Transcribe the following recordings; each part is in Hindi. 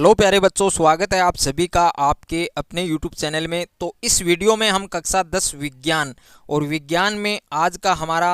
हेलो प्यारे बच्चों, स्वागत है आप सभी का आपके अपने YouTube चैनल में। तो इस वीडियो में हम कक्षा 10 विज्ञान और विज्ञान में आज का हमारा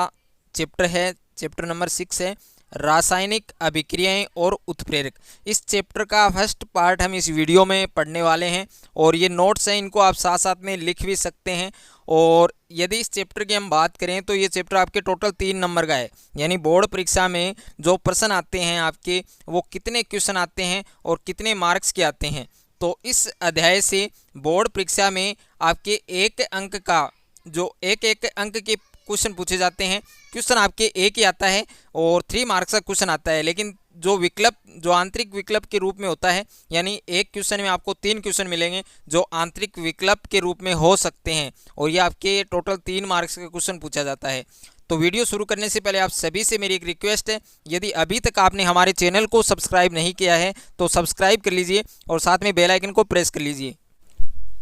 चैप्टर नंबर 6 है, रासायनिक अभिक्रियाएं और उत्प्रेरक। इस चैप्टर का फर्स्ट पार्ट हम इस वीडियो में पढ़ने वाले हैं और ये नोट्स हैं, इनको आप साथ साथ में लिख भी सकते हैं। और यदि इस चैप्टर की हम बात करें तो ये चैप्टर आपके टोटल 3 नंबर का है, यानी बोर्ड परीक्षा में जो प्रश्न आते हैं आपके, वो कितने क्वेश्चन आते हैं और कितने मार्क्स के आते हैं। तो इस अध्याय से बोर्ड परीक्षा में आपके एक अंक का जो एक अंक के क्वेश्चन पूछे जाते हैं। क्वेश्चन आपके एक ही आता है और 3 मार्क्स का क्वेश्चन आता है, लेकिन जो आंतरिक विकल्प के रूप में होता है, यानी एक क्वेश्चन में आपको 3 क्वेश्चन मिलेंगे जो आंतरिक विकल्प के रूप में हो सकते हैं, और ये आपके टोटल 3 मार्क्स का क्वेश्चन पूछा जाता है। तो वीडियो शुरू करने से पहले आप सभी से मेरी एक रिक्वेस्ट है, यदि अभी तक आपने हमारे चैनल को सब्सक्राइब नहीं किया है तो सब्सक्राइब कर लीजिए और साथ में बेल आइकन को प्रेस कर लीजिए।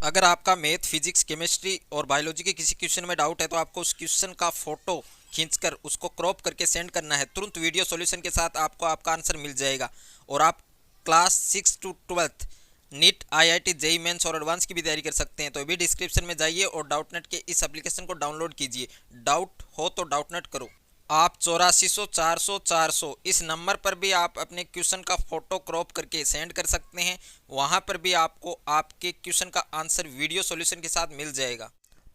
अगर आपका मैथ, फिजिक्स, केमिस्ट्री और बायोलॉजी के किसी क्वेश्चन में डाउट है तो आपको उस क्वेश्चन का फोटो खींचकर उसको क्रॉप करके सेंड करना है। तुरंत वीडियो सॉल्यूशन के साथ आपको आपका आंसर मिल जाएगा। और आप class 6 to 12 NEET, IIT, JEE mains और एडवांस की भी तैयारी कर सकते हैं। तो अभी डिस्क्रिप्शन में जाइए और डाउटनेट के इस एप्लीकेशन को डाउनलोड कीजिए। डाउट हो तो डाउटनेट करो। आप 8400 400 400 इस नंबर पर भी आप अपने क्वेश्चन का फोटो क्रॉप करके सेंड कर सकते हैं। वहां पर भी आपको आपके क्वेश्चन का आंसर वीडियो सॉल्यूशन के साथ मिल जाएगा।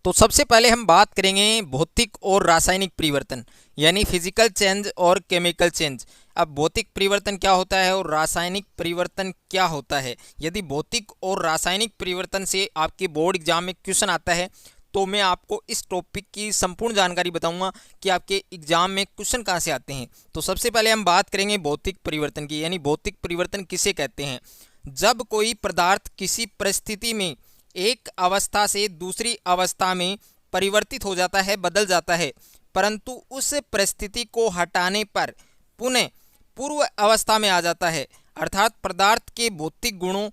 तो सबसे पहले हम बात करेंगे भौतिक और रासायनिक परिवर्तन, यानी फिजिकल चेंज और केमिकल चेंज। अब भौतिक परिवर्तन क्या होता है और रासायनिक परिवर्तन क्या होता है। यदि भौतिक और रासायनिक परिवर्तन से आपके बोर्ड एग्जाम में क्वेश्चन आता है तो मैं आपको इस टॉपिक की संपूर्ण जानकारी बताऊंगा कि आपके एग्जाम में क्वेश्चन कहाँ से आते हैं। तो सबसे पहले हम बात करेंगे भौतिक परिवर्तन की, यानी भौतिक परिवर्तन किसे कहते हैं। जब कोई पदार्थ किसी परिस्थिति में एक अवस्था से दूसरी अवस्था में परिवर्तित हो जाता है, बदल जाता है, परंतु उस परिस्थिति को हटाने पर पुनः पूर्व अवस्था में आ जाता है, अर्थात पदार्थ के भौतिक गुणों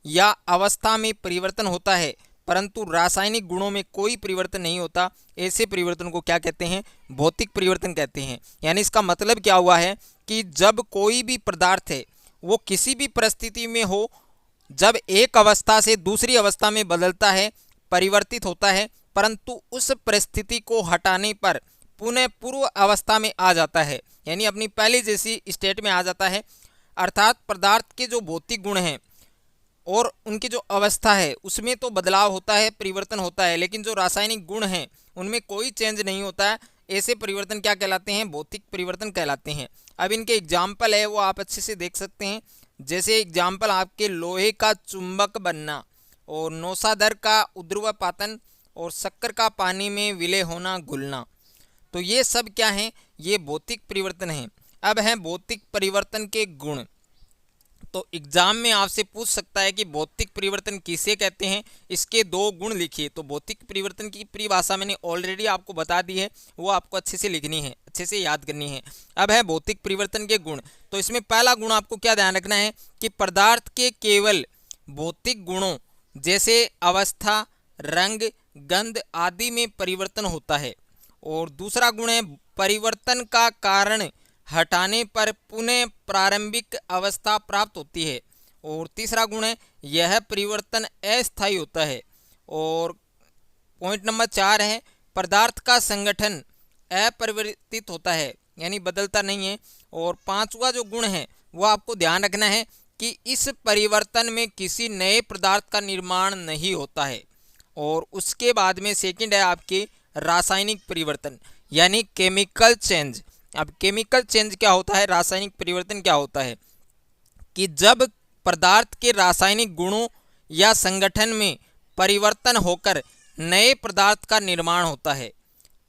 या अवस्था में परिवर्तन होता है परंतु रासायनिक गुणों में कोई परिवर्तन नहीं होता। ऐसे परिवर्तन को क्या कहते हैं? भौतिक परिवर्तन कहते हैं। यानी इसका मतलब क्या हुआ है कि जब कोई भी पदार्थ है वो किसी भी परिस्थिति में हो, जब एक अवस्था से दूसरी अवस्था में बदलता है, परिवर्तित होता है, परंतु उस परिस्थिति को हटाने पर पुनः पूर्व अवस्था में आ जाता है, यानी अपनी पहले जैसी स्टेट में आ जाता है। अर्थात पदार्थ के जो भौतिक गुण हैं और उनकी जो अवस्था है उसमें तो बदलाव होता है, परिवर्तन होता है, लेकिन जो रासायनिक गुण हैं उनमें कोई चेंज नहीं होता है। ऐसे परिवर्तन क्या कहलाते हैं? भौतिक परिवर्तन कहलाते हैं। अब इनके एग्जाम्पल है वो आप अच्छे से देख सकते हैं। जैसे एग्जाम्पल आपके लोहे का चुंबक बनना और नौसादर का उध्रुवपातन और शक्कर का पानी में विलय होना, घुलना। तो ये सब क्या हैं? ये भौतिक परिवर्तन हैं। अब हैं भौतिक परिवर्तन के गुण। तो एग्जाम में आपसे पूछ सकता है कि भौतिक परिवर्तन किसे कहते हैं, इसके 2 गुण लिखिए। तो भौतिक परिवर्तन की परिभाषा मैंने ऑलरेडी आपको बता दी है, वो आपको अच्छे से लिखनी है, अच्छे से याद करनी है। अब है भौतिक परिवर्तन के गुण। तो इसमें पहला गुण आपको क्या ध्यान रखना है कि पदार्थ के केवल भौतिक गुणों जैसे अवस्था, रंग, गंध आदि में परिवर्तन होता है। और दूसरा गुण है परिवर्तन का कारण हटाने पर पुनः प्रारंभिक अवस्था प्राप्त होती है। और तीसरा गुण है यह परिवर्तन अस्थायी होता है। और पॉइंट नंबर 4 है पदार्थ का संगठन अपरिवर्तित होता है, यानी बदलता नहीं है। और 5वां जो गुण है वो आपको ध्यान रखना है कि इस परिवर्तन में किसी नए पदार्थ का निर्माण नहीं होता है। और उसके बाद में सेकंड है आपके रासायनिक परिवर्तन, यानी केमिकल चेंज। अब केमिकल चेंज क्या होता है, रासायनिक परिवर्तन क्या होता है कि जब पदार्थ के रासायनिक गुणों या संगठन में परिवर्तन होकर नए पदार्थ का निर्माण होता है,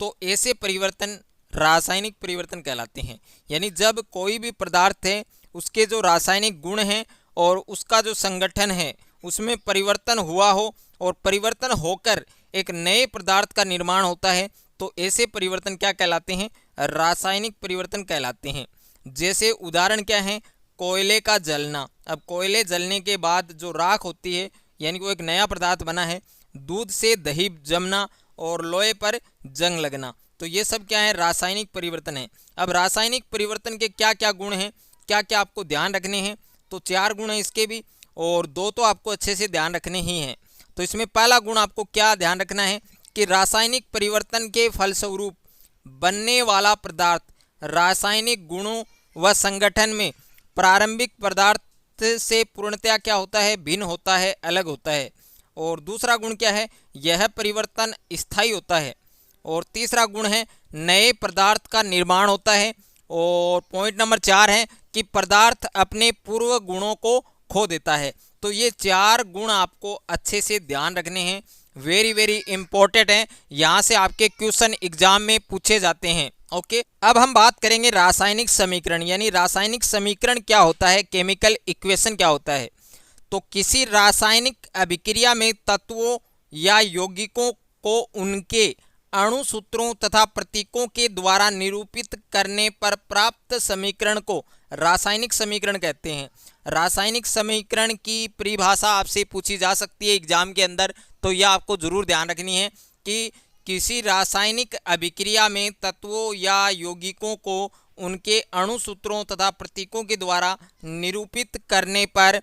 तो ऐसे परिवर्तन रासायनिक परिवर्तन कहलाते हैं। यानी जब कोई भी पदार्थ है उसके जो रासायनिक गुण हैं और उसका जो संगठन है उसमें परिवर्तन हुआ हो और परिवर्तन होकर एक नए पदार्थ का निर्माण होता है, तो ऐसे परिवर्तन क्या कहलाते हैं? रासायनिक परिवर्तन कहलाते हैं। जैसे उदाहरण क्या है? कोयले का जलना। अब कोयले जलने के बाद जो राख होती है, यानी वो एक नया पदार्थ बना है। दूध से दही जमना और लोहे पर जंग लगना। तो ये सब क्या है? रासायनिक परिवर्तन है। अब रासायनिक परिवर्तन के क्या क्या गुण हैं, क्या क्या आपको ध्यान रखने हैं? तो 4 गुण हैं इसके भी। और दो तो आपको अच्छे से ध्यान रखने ही हैं। तो इसमें पहला गुण आपको क्या ध्यान रखना है कि रासायनिक परिवर्तन के फलस्वरूप बनने वाला पदार्थ रासायनिक गुणों व संगठन में प्रारंभिक पदार्थ से पूर्णतया क्या होता है, भिन्न होता है, अलग होता है। और दूसरा गुण क्या है, यह परिवर्तन स्थायी होता है। और तीसरा गुण है नए पदार्थ का निर्माण होता है। और पॉइंट नंबर 4 है कि पदार्थ अपने पूर्व गुणों को खो देता है। तो ये 4 गुण आपको अच्छे से ध्यान रखने हैं, वेरी वेरी इंपॉर्टेंट हैं, यहाँ से आपके क्वेश्चन एग्जाम में पूछे जाते हैं। ओके, अब हम बात करेंगे रासायनिक समीकरण, यानी रासायनिक समीकरण क्या होता है, केमिकल इक्वेशन क्या होता है। तो किसी रासायनिक अभिक्रिया में तत्वों या यौगिकों को उनके अणु सूत्रों तथा प्रतीकों के द्वारा निरूपित करने पर प्राप्त समीकरण को रासायनिक समीकरण कहते हैं। रासायनिक समीकरण की परिभाषा आपसे पूछी जा सकती है एग्जाम के अंदर, तो यह आपको जरूर ध्यान रखनी है कि किसी रासायनिक अभिक्रिया में तत्वों या यौगिकों को उनके अणु सूत्रों तथा प्रतीकों के द्वारा निरूपित करने पर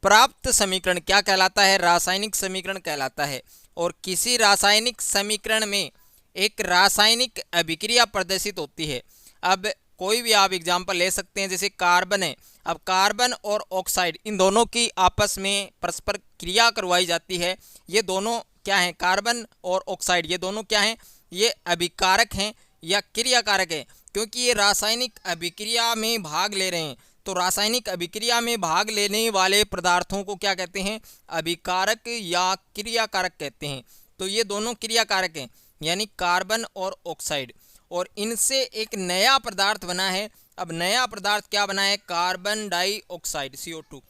प्राप्त समीकरण क्या कहलाता है, रासायनिक समीकरण कहलाता है। और किसी रासायनिक समीकरण में एक रासायनिक अभिक्रिया प्रदर्शित होती है। अब कोई भी आप एग्जाम्पल ले सकते हैं, जैसे कार्बन है। अब कार्बन और ऑक्साइड, इन दोनों की आपस में परस्पर क्रिया करवाई जाती है। ये दोनों क्या हैं, कार्बन और ऑक्साइड, ये दोनों क्या हैं, ये अभिकारक हैं या क्रियाकारक हैं, क्योंकि ये रासायनिक अभिक्रिया में भाग ले रहे हैं। तो रासायनिक अभिक्रिया में भाग लेने वाले पदार्थों को क्या कहते हैं, अभिकारक या क्रियाकारक कहते हैं। तो ये दोनों क्रियाकारक हैं, यानी कार्बन और ऑक्साइड, और इनसे एक नया पदार्थ बना है। अब नया पदार्थ क्या बना है, कार्बन डाइऑक्साइड, CO2।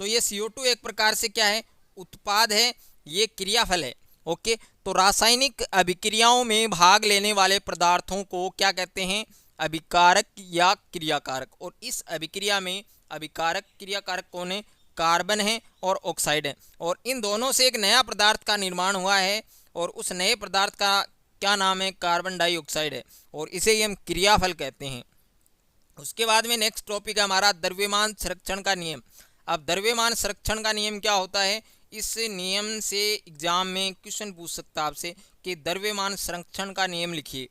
तो ये CO2 एक प्रकार से क्या है, उत्पाद है, ये क्रियाफल है। ओके, तो रासायनिक अभिक्रियाओं में भाग लेने वाले पदार्थों को क्या कहते हैं, अभिकारक या क्रियाकारक। और इस अभिक्रिया में अभिकारक क्रियाकारक कौन है, कार्बन है और ऑक्साइड है। और इन दोनों से एक नया पदार्थ का निर्माण हुआ है, और उस नए पदार्थ का क्या नाम है, कार्बन डाइऑक्साइड है, और इसे ही हम क्रियाफल कहते हैं। उसके बाद में नेक्स्ट टॉपिक है हमारा द्रव्यमान संरक्षण का नियम। अब द्रव्यमान संरक्षण का नियम क्या होता है, इस नियम से एग्जाम में क्वेश्चन पूछ सकता है आपसे कि द्रव्यमान संरक्षण का नियम लिखिए।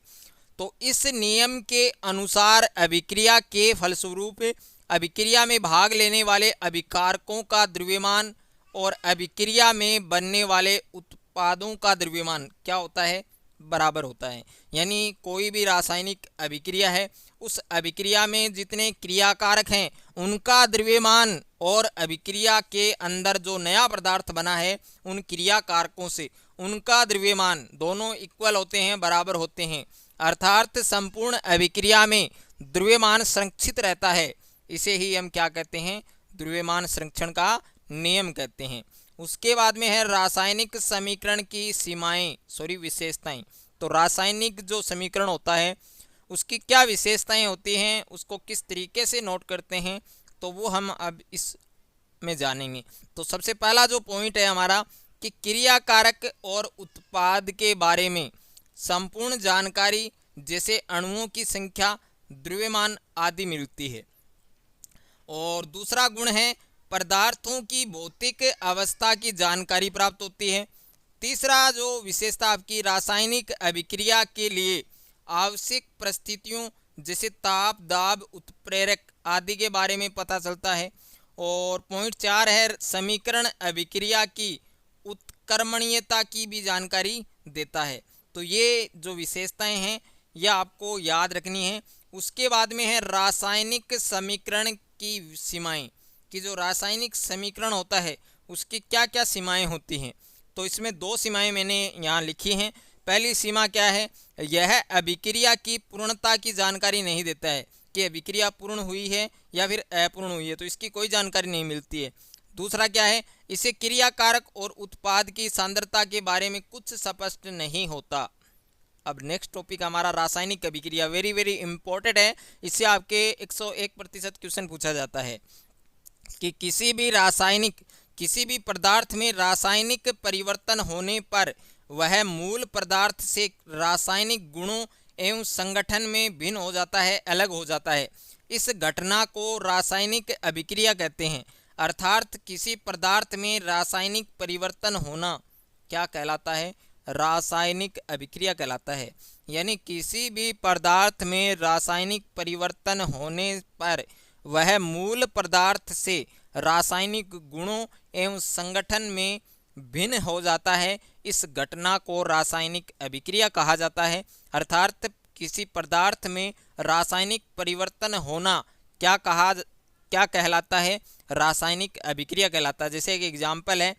तो इस नियम के अनुसार अभिक्रिया के फलस्वरूप अभिक्रिया में भाग लेने वाले अभिकारकों का द्रव्यमान और अभिक्रिया में बनने वाले उत्पादों का द्रव्यमान क्या होता है, बराबर होता है। यानी कोई भी रासायनिक अभिक्रिया है, उस अभिक्रिया में जितने क्रियाकारक हैं उनका द्रव्यमान और अभिक्रिया के अंदर जो नया पदार्थ बना है उन क्रियाकारकों से उनका द्रव्यमान दोनों इक्वल होते हैं, बराबर होते हैं। अर्थात संपूर्ण अभिक्रिया में द्रव्यमान संरक्षित रहता है। इसे ही हम क्या कहते हैं, द्रव्यमान संरक्षण का नियम कहते हैं। उसके बाद में है रासायनिक समीकरण की विशेषताएं। तो रासायनिक जो समीकरण होता है उसकी क्या विशेषताएं होती हैं, उसको किस तरीके से नोट करते हैं, तो वो हम अब इस में जानेंगे। तो सबसे पहला जो पॉइंट है हमारा कि क्रियाकारक और उत्पाद के बारे में संपूर्ण जानकारी, जैसे अणुओं की संख्या, द्रव्यमान आदि मिलती है। और दूसरा गुण है पदार्थों की भौतिक अवस्था की जानकारी प्राप्त होती है। तीसरा जो विशेषता आपकी रासायनिक अभिक्रिया के लिए आवश्यक परिस्थितियों, जैसे ताप, दाब, उत्प्रेरक आदि के बारे में पता चलता है। और पॉइंट 4 है समीकरण अभिक्रिया की उत्क्रमणीयता की भी जानकारी देता है। तो ये जो विशेषताएं हैं यह आपको याद रखनी है। उसके बाद में है रासायनिक समीकरण की सीमाएं, कि जो रासायनिक समीकरण होता है उसकी क्या क्या सीमाएं होती हैं। तो इसमें 2 सीमाएं मैंने यहाँ लिखी हैं। पहली सीमा क्या है, यह अभिक्रिया की पूर्णता की जानकारी नहीं देता है कि अभिक्रिया पूर्ण हुई है या फिर अपूर्ण हुई है, तो इसकी कोई जानकारी नहीं मिलती है। दूसरा क्या है, इसे क्रियाकारक और उत्पाद की सांद्रता के बारे में कुछ स्पष्ट नहीं होता। अब नेक्स्ट टॉपिक हमारा रासायनिक अभिक्रिया, वेरी वेरी इंपॉर्टेंट है। इससे आपके 101% क्वेश्चन पूछा जाता है कि किसी भी पदार्थ में रासायनिक परिवर्तन होने पर वह मूल पदार्थ से रासायनिक गुणों एवं संगठन में भिन्न हो जाता है, अलग हो जाता है। इस घटना को रासायनिक अभिक्रिया कहते हैं। अर्थात किसी पदार्थ में रासायनिक परिवर्तन होना क्या कहलाता है? रासायनिक अभिक्रिया कहलाता है। यानी किसी भी पदार्थ में रासायनिक परिवर्तन होने पर वह मूल पदार्थ से रासायनिक गुणों एवं संगठन में भिन्न हो जाता है, इस घटना को रासायनिक अभिक्रिया कहा जाता है। अर्थात किसी पदार्थ में रासायनिक परिवर्तन होना क्या कहलाता है? रासायनिक अभिक्रिया कहलाता है। जैसे एक एग्जाम्पल है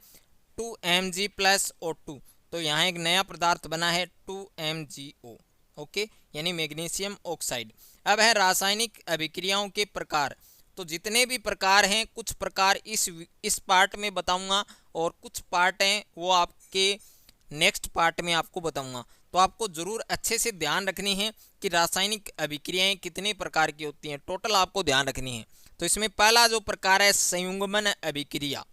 2Mg प्लस O2, तो यहाँ एक नया पदार्थ बना है 2MgO, ओके, यानी मैग्नीशियम ऑक्साइड। अब है रासायनिक अभिक्रियाओं के प्रकार। तो जितने भी प्रकार हैं, कुछ प्रकार इस पार्ट में बताऊंगा और कुछ पार्ट हैं वो आपके नेक्स्ट पार्ट में आपको बताऊंगा। तो आपको ज़रूर अच्छे से ध्यान रखनी है कि रासायनिक अभिक्रियाएं कितने प्रकार की होती हैं, टोटल आपको ध्यान रखनी है। तो इसमें पहला जो प्रकार है संयुग्मन अभिक्रिया,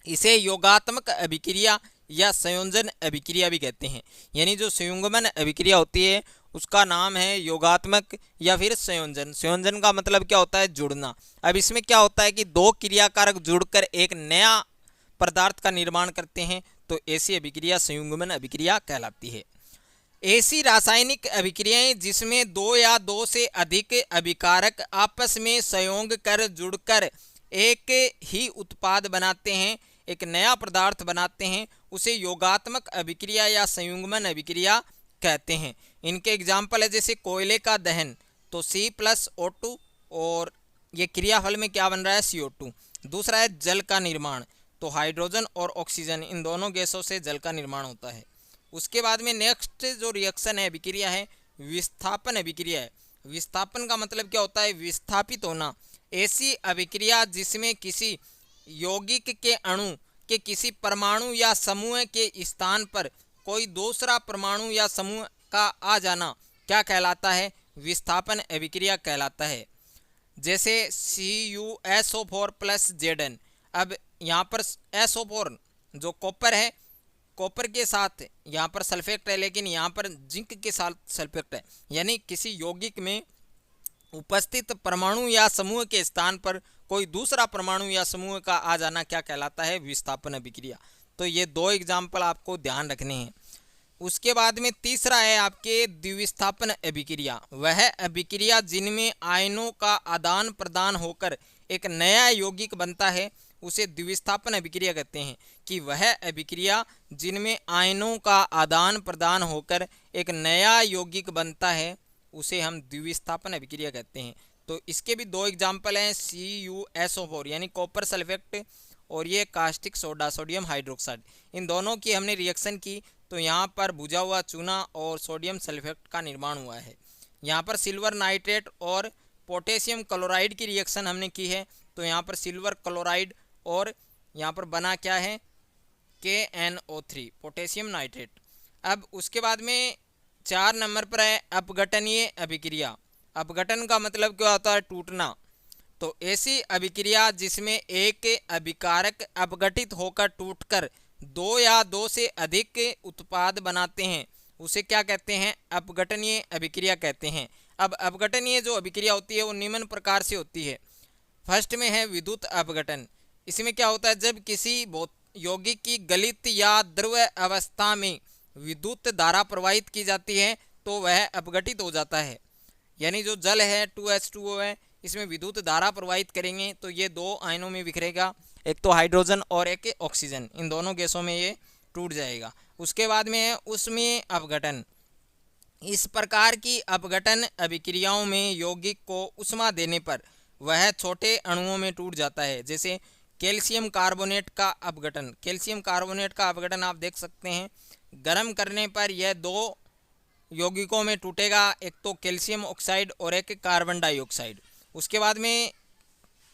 इसे योगात्मक अभिक्रिया या संयोजन अभिक्रिया भी कहते हैं। यानी जो संयुग्मन अभिक्रिया होती है उसका नाम है योगात्मक या फिर संयोजन। संयोजन का मतलब क्या होता है? जुड़ना। अब इसमें क्या होता है कि दो क्रियाकारक जुड़कर एक नया पदार्थ का निर्माण करते हैं, तो ऐसी अभिक्रिया संयुग्मन अभिक्रिया कहलाती है। ऐसी रासायनिक अभिक्रियाएं जिसमें दो या दो से अधिक अभिकारक आपस में संयोग कर जुड़कर एक ही उत्पाद बनाते हैं, एक नया पदार्थ बनाते हैं, उसे योगात्मक अभिक्रिया या संयुग्मन अभिक्रिया कहते हैं। इनके एग्जाम्पल है जैसे कोयले का दहन, तो C+O2 और ये क्रियाफल में क्या बन रहा है? CO2। दूसरा है जल का निर्माण, तो हाइड्रोजन और ऑक्सीजन, इन दोनों गैसों से जल का निर्माण होता है। उसके बाद में नेक्स्ट जो रिएक्शन है, अभिक्रिया है, विस्थापन अभिक्रिया है। विस्थापन का मतलब क्या होता है? विस्थापित होना। ऐसी अभिक्रिया जिसमें किसी यौगिक के अणु के किसी परमाणु या समूह के स्थान पर कोई दूसरा परमाणु या समूह का आ जाना क्या कहलाता है? विस्थापन अभिक्रिया कहलाता है। जैसे CuSO4 प्लस Zn। अब यहाँ पर SO4 जो कॉपर है, कॉपर के साथ यहाँ पर सल्फेट है, लेकिन यहाँ पर जिंक के साथ सल्फेट है। यानी किसी यौगिक में उपस्थित परमाणु या समूह के स्थान पर कोई दूसरा परमाणु या समूह का आ जाना क्या कहलाता है? विस्थापन अभिक्रिया। तो ये दो एग्जाम्पल आपको ध्यान रखने हैं। उसके बाद में तीसरा है आपके द्विविस्थापन अभिक्रिया। वह अभिक्रिया जिनमें आयनों का आदान प्रदान होकर एक नया यौगिक बनता है, उसे द्विविस्थापन अभिक्रिया कहते हैं। कि वह अभिक्रिया जिनमें आयनों का आदान प्रदान होकर एक नया यौगिक बनता है, उसे हम द्विविस्थापन अभिक्रिया कहते हैं। तो इसके भी दो एग्जाम्पल हैं, CuSO4 यानी कॉपर सल्फेट और ये कास्टिक सोडा सोडियम हाइड्रोक्साइड। इन दोनों की हमने रिएक्शन की, तो यहाँ पर भुजा हुआ चूना और सोडियम सल्फेट का निर्माण हुआ है। यहाँ पर सिल्वर नाइट्रेट और पोटेशियम क्लोराइड की रिएक्शन हमने की है, तो यहाँ पर सिल्वर क्लोराइड और यहाँ पर बना क्या है? KNO3 potassium nitrate. अब उसके बाद में 4 नंबर पर है अपघटनीय अभिक्रिया। अपघटन का मतलब क्या होता है? टूटना। तो ऐसी अभिक्रिया जिसमें एक अभिकारक अपघटित होकर टूटकर दो या दो से अधिक उत्पाद बनाते हैं, उसे क्या कहते हैं? अपघटनीय अभिक्रिया कहते हैं। अब अपघटनीय जो अभिक्रिया होती है वो निम्न प्रकार से होती है। फर्स्ट में है विद्युत अपघटन। इसमें क्या होता है? जब किसी यौगिक की गलित या द्रव अवस्था में विद्युत धारा प्रवाहित की जाती है तो वह अपघटित हो जाता है। यानी जो जल है 2H2O है, इसमें विद्युत धारा प्रवाहित करेंगे तो ये दो आयनों में बिखरेगा, एक तो हाइड्रोजन और एक ऑक्सीजन, इन दोनों गैसों में ये टूट जाएगा। उसके बाद में है उसमें अपघटन। इस प्रकार की अपघटन अभिक्रियाओं में यौगिक को ऊष्मा देने पर वह छोटे अणुओं में टूट जाता है। जैसे कैल्शियम कार्बोनेट का अपघटन। कैल्शियम कार्बोनेट का अपघटन आप देख सकते हैं, गर्म करने पर यह दो यौगिकों में टूटेगा, एक तो कैल्शियम ऑक्साइड और एक कार्बन डाइऑक्साइड। उसके बाद में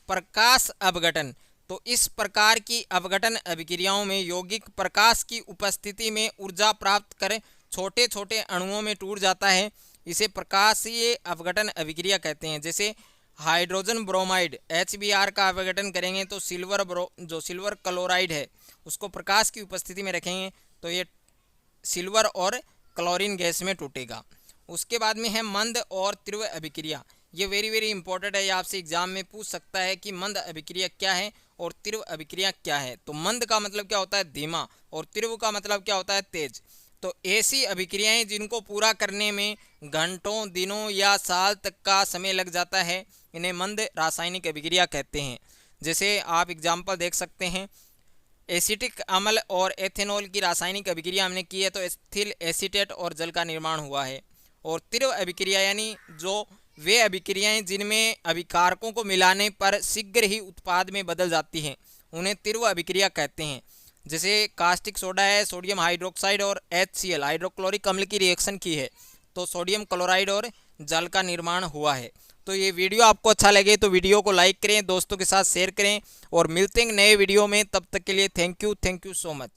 प्रकाश अपघटन। तो इस प्रकार की अपघटन अभिक्रियाओं में यौगिक प्रकाश की उपस्थिति में ऊर्जा प्राप्त कर छोटे छोटे अणुओं में टूट जाता है, इसे प्रकाशीय अपघटन अभिक्रिया कहते हैं। जैसे हाइड्रोजन ब्रोमाइड HBr का अपघटन करेंगे तो जो सिल्वर क्लोराइड है उसको प्रकाश की उपस्थिति में रखेंगे तो ये सिल्वर और क्लोरीन गैस में टूटेगा। उसके बाद में है मंद और तीव्र अभिक्रिया। ये वेरी इंपॉर्टेंट है, ये आपसे एग्जाम में पूछ सकता है कि मंद अभिक्रिया क्या है और तीव्र अभिक्रिया क्या है। तो मंद का मतलब क्या होता है, धीमा, और तीव्र का मतलब क्या होता है, तेज। तो ऐसी अभिक्रियाएं जिनको पूरा करने में घंटों, दिनों या साल तक का समय लग जाता है, इन्हें मंद रासायनिक अभिक्रिया कहते हैं। जैसे आप एग्जाम्पल देख सकते हैं, एसिटिक अम्ल और एथेनॉल की रासायनिक अभिक्रिया हमने की है, तो एथिल एसीटेट और जल का निर्माण हुआ है। और तीव्र अभिक्रिया यानी जो वे अभिक्रियाएं जिनमें अभिकारकों को मिलाने पर शीघ्र ही उत्पाद में बदल जाती हैं, उन्हें तीव्र अभिक्रिया कहते हैं। जैसे कास्टिक सोडा है, सोडियम हाइड्रोक्साइड और HCl हाइड्रोक्लोरिक अम्ल की रिएक्शन की है, तो सोडियम क्लोराइड और जल का निर्माण हुआ है। तो ये वीडियो आपको अच्छा लगे तो वीडियो को लाइक करें, दोस्तों के साथ शेयर करें, और मिलते हैं नए वीडियो में। तब तक के लिए थैंक यू सो मच।